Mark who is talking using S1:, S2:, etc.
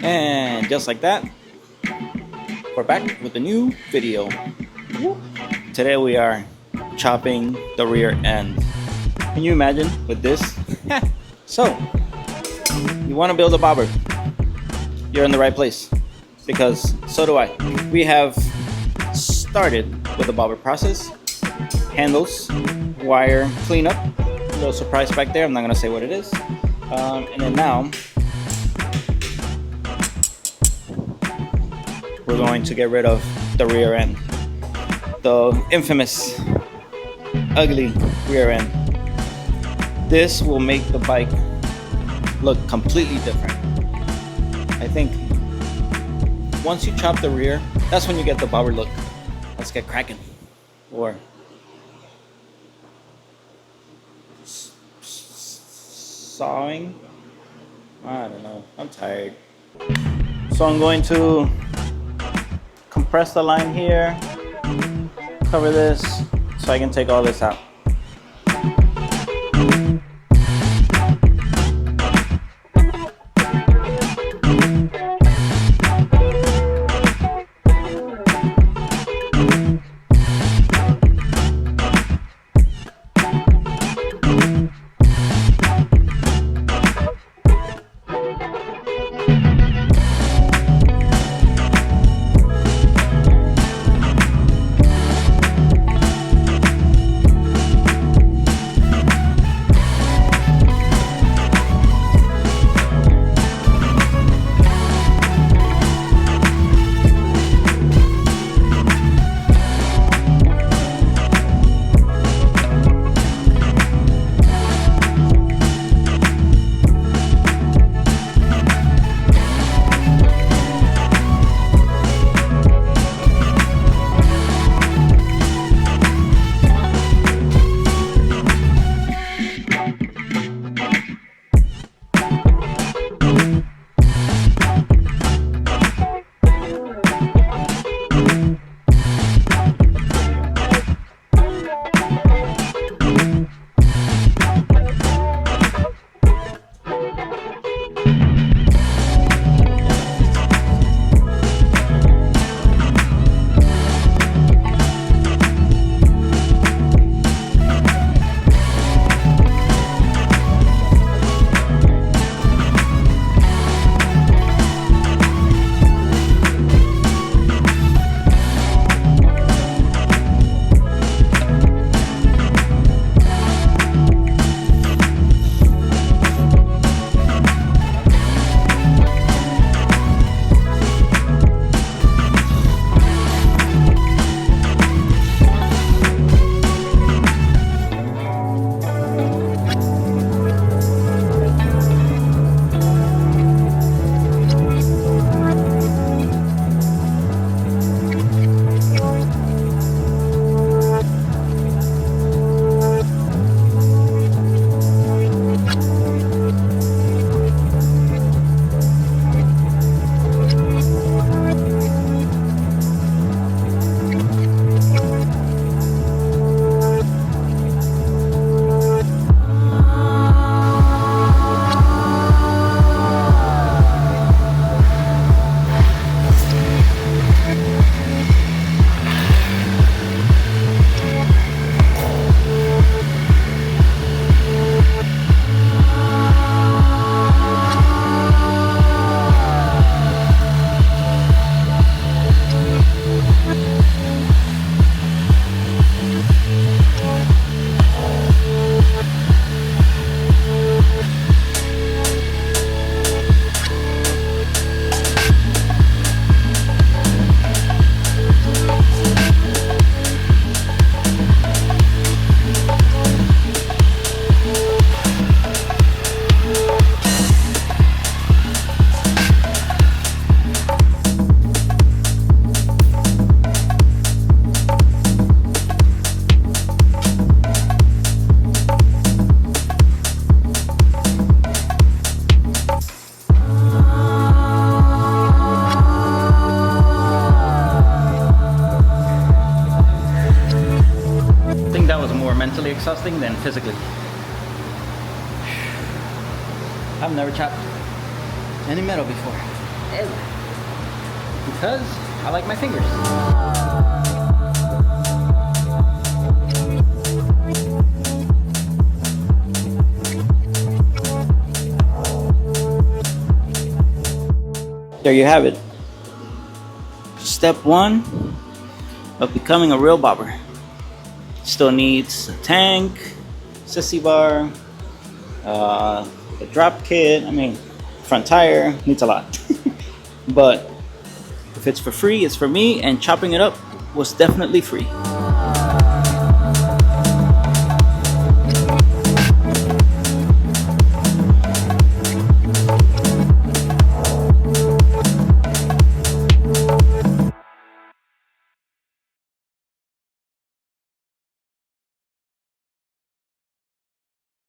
S1: And just like that, we're back with a new video. Today we are chopping the rear end. Can you imagine with this? So, you want to build a bobber, you're in the right place, because so do I. We have started with the bobber process, handles, wire cleanup, a little surprise back there, I'm not going to say what it is. And then now, we're going to get rid of the rear end. The infamous, ugly rear end. This will make the bike look completely different. I think once you chop the rear, that's when you get the bobber look. Let's get cracking. Or sawing? I don't know. I'm tired. So I'm going to compress the line here, cover this so I can take all this out. mentally exhausting than physically. I've never chopped any metal before. ever. Because I like my fingers. There you have it. Step 1 of becoming a real bobber. Still needs a tank, sissy bar, a drop kit, I mean, front tire, needs a lot. But if it's for free, it's for me, and chopping it up was definitely free.